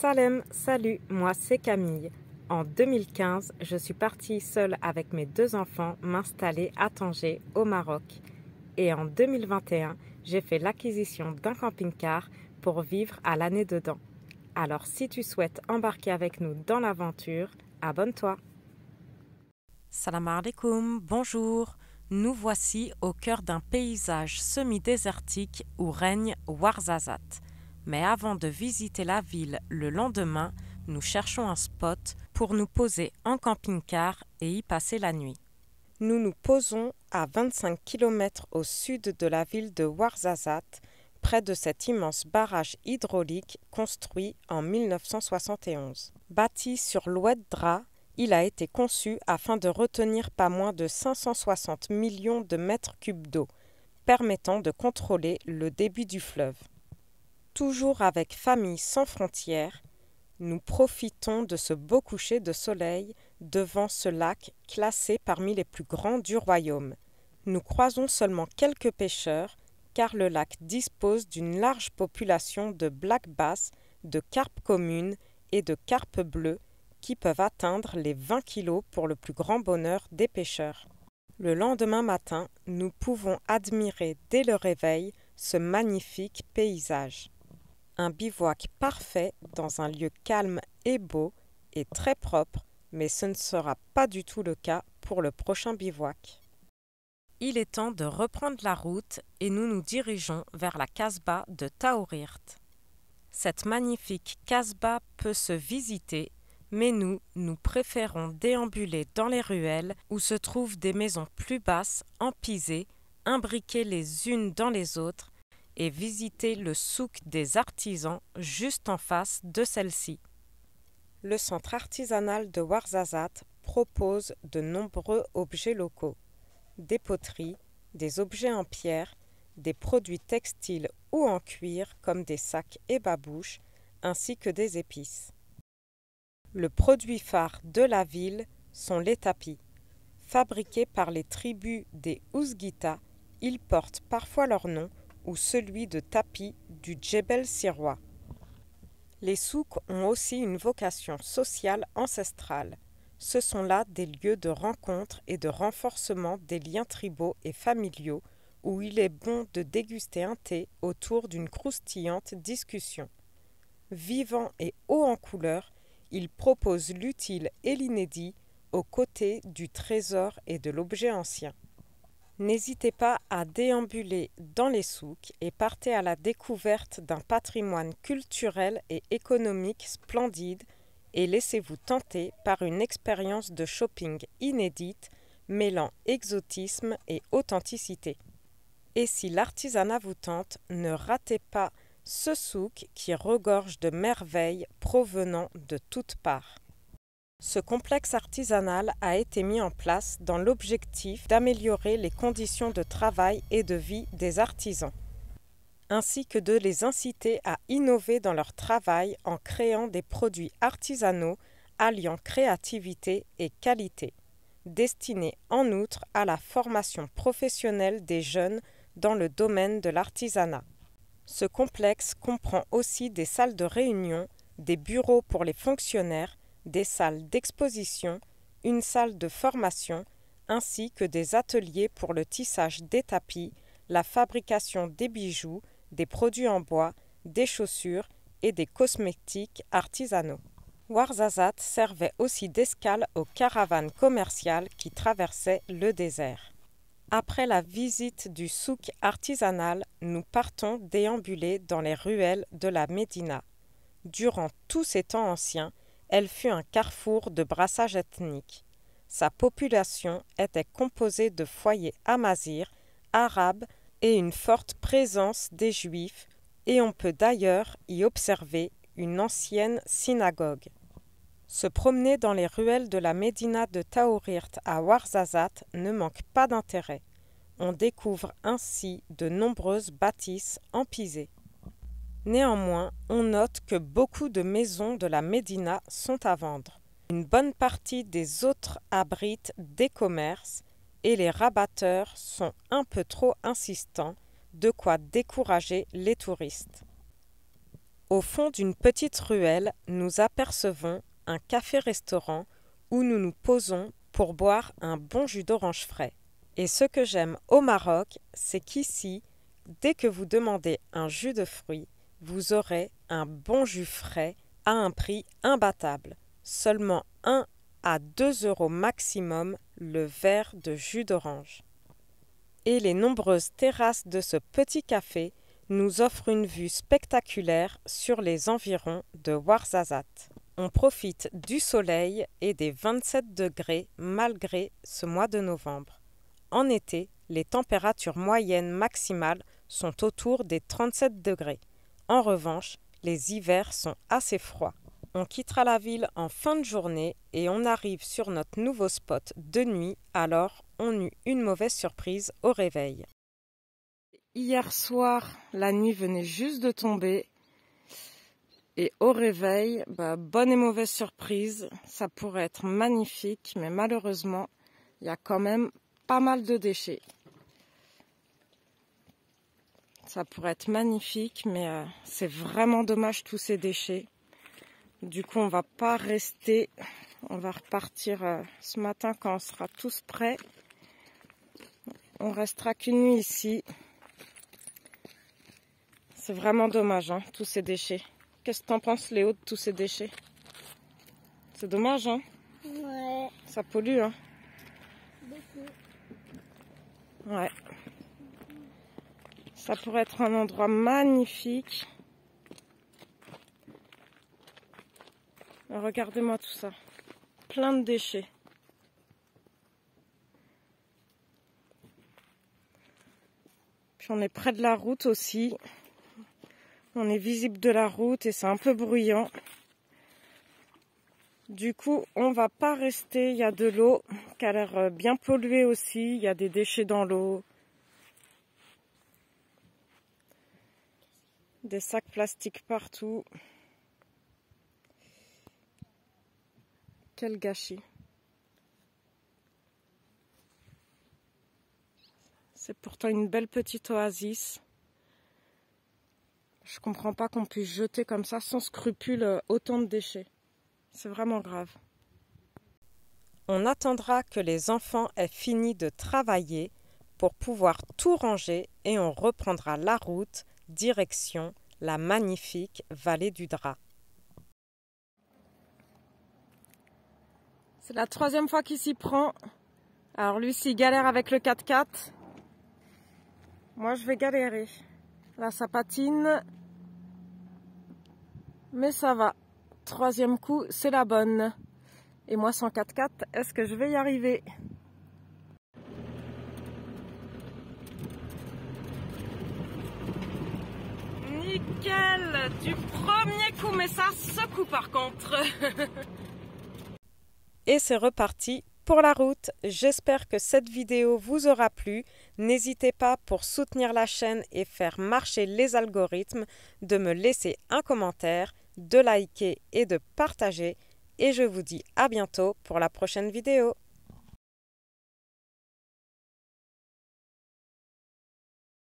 Salem, salut, moi c'est Camille. En 2015, je suis partie seule avec mes 2 enfants m'installer à Tanger, au Maroc. Et en 2021, j'ai fait l'acquisition d'un camping-car pour vivre à l'année dedans. Alors si tu souhaites embarquer avec nous dans l'aventure, abonne-toi. Salam alaikum, bonjour. Nous voici au cœur d'un paysage semi-désertique où règne Ouarzazate. Mais avant de visiter la ville le lendemain, nous cherchons un spot pour nous poser en camping-car et y passer la nuit. Nous nous posons à 25 km au sud de la ville de Ouarzazate, près de cet immense barrage hydraulique construit en 1971. Bâti sur l'Oued Dra, il a été conçu afin de retenir pas moins de 560 millions de mètres cubes d'eau, permettant de contrôler le débit du fleuve. Toujours avec Famille sans frontières, nous profitons de ce beau coucher de soleil devant ce lac classé parmi les plus grands du royaume. Nous croisons seulement quelques pêcheurs car le lac dispose d'une large population de black bass, de carpes communes et de carpes bleues qui peuvent atteindre les 20 kilos pour le plus grand bonheur des pêcheurs. Le lendemain matin, nous pouvons admirer dès le réveil ce magnifique paysage. Un bivouac parfait dans un lieu calme et beau et très propre, mais ce ne sera pas du tout le cas pour le prochain bivouac. Il est temps de reprendre la route et nous nous dirigeons vers la Casbah de Taourirt. Cette magnifique Casbah peut se visiter, mais nous préférons déambuler dans les ruelles où se trouvent des maisons plus basses, empisées, imbriquées les unes dans les autres, et visiter le souk des artisans juste en face de celle-ci. Le centre artisanal de Ouarzazate propose de nombreux objets locaux, des poteries, des objets en pierre, des produits textiles ou en cuir comme des sacs et babouches, ainsi que des épices. Le produit phare de la ville sont les tapis. Fabriqués par les tribus des Ouzguitas, ils portent parfois leur nom ou celui de tapis du Djebel Sirois. Les souks ont aussi une vocation sociale ancestrale. Ce sont là des lieux de rencontre et de renforcement des liens tribaux et familiaux où il est bon de déguster un thé autour d'une croustillante discussion. Vivant et haut en couleur, il propose l'utile et l'inédit aux côtés du trésor et de l'objet ancien. N'hésitez pas à déambuler dans les souks et partez à la découverte d'un patrimoine culturel et économique splendide et laissez-vous tenter par une expérience de shopping inédite mêlant exotisme et authenticité. Et si l'artisanat vous tente, ne ratez pas ce souk qui regorge de merveilles provenant de toutes parts. Ce complexe artisanal a été mis en place dans l'objectif d'améliorer les conditions de travail et de vie des artisans, ainsi que de les inciter à innover dans leur travail en créant des produits artisanaux alliant créativité et qualité, destinés en outre à la formation professionnelle des jeunes dans le domaine de l'artisanat. Ce complexe comprend aussi des salles de réunion, des bureaux pour les fonctionnaires, des salles d'exposition, une salle de formation, ainsi que des ateliers pour le tissage des tapis, la fabrication des bijoux, des produits en bois, des chaussures et des cosmétiques artisanaux. Ouarzazate servait aussi d'escale aux caravanes commerciales qui traversaient le désert. Après la visite du souk artisanal, nous partons déambuler dans les ruelles de la Médina. Durant tous ces temps anciens, elle fut un carrefour de brassage ethnique. Sa population était composée de foyers amazirs, arabes et une forte présence des juifs, et on peut d'ailleurs y observer une ancienne synagogue. Se promener dans les ruelles de la Médina de Taourirt à Ouarzazate ne manque pas d'intérêt. On découvre ainsi de nombreuses bâtisses empisées. Néanmoins, on note que beaucoup de maisons de la Médina sont à vendre. Une bonne partie des autres abritent des commerces et les rabatteurs sont un peu trop insistants, de quoi décourager les touristes. Au fond d'une petite ruelle, nous apercevons un café-restaurant où nous nous posons pour boire un bon jus d'orange frais. Et ce que j'aime au Maroc, c'est qu'ici, dès que vous demandez un jus de fruits, vous aurez un bon jus frais à un prix imbattable. Seulement 1 à 2 € maximum le verre de jus d'orange. Et les nombreuses terrasses de ce petit café nous offrent une vue spectaculaire sur les environs de Ouarzazate. On profite du soleil et des 27 degrés malgré ce mois de novembre. En été, les températures moyennes maximales sont autour des 37 degrés. En revanche, les hivers sont assez froids. On quittera la ville en fin de journée et on arrive sur notre nouveau spot de nuit, alors on eut une mauvaise surprise au réveil. Hier soir, la nuit venait juste de tomber et au réveil, bonne et mauvaise surprise, ça pourrait être magnifique, mais malheureusement, il y a quand même pas mal de déchets. Ça pourrait être magnifique, mais c'est vraiment dommage tous ces déchets. Du coup, on va pas rester. On va repartir ce matin quand on sera tous prêts. On restera qu'une nuit ici. C'est vraiment dommage, hein, tous ces déchets. Qu'est-ce que t'en penses, Léo, de tous ces déchets? C'est dommage, hein? Ouais. Ça pollue, hein? Beaucoup. Ouais. Ça pourrait être un endroit magnifique. Regardez-moi tout ça. Plein de déchets. Puis on est près de la route aussi. On est visible de la route et c'est un peu bruyant. Du coup, on va pas rester. Il y a de l'eau qui a l'air bien polluée aussi. Il y a des déchets dans l'eau. Des sacs plastiques partout. Quel gâchis. C'est pourtant une belle petite oasis. Je comprends pas qu'on puisse jeter comme ça sans scrupule autant de déchets. C'est vraiment grave. On attendra que les enfants aient fini de travailler pour pouvoir tout ranger et on reprendra la route direction la magnifique vallée du Drap. C'est la 3e fois qu'il s'y prend. Alors lui, s'il galère avec le 4x4, moi je vais galérer. Là, ça patine. Mais ça va. 3e coup, c'est la bonne. Et moi, sans 4x4, est-ce que je vais y arriver? Nickel! Du premier coup, mais ça secoue par contre. Et c'est reparti pour la route. J'espère que cette vidéo vous aura plu. N'hésitez pas, pour soutenir la chaîne et faire marcher les algorithmes, de me laisser un commentaire, de liker et de partager. Et je vous dis à bientôt pour la prochaine vidéo.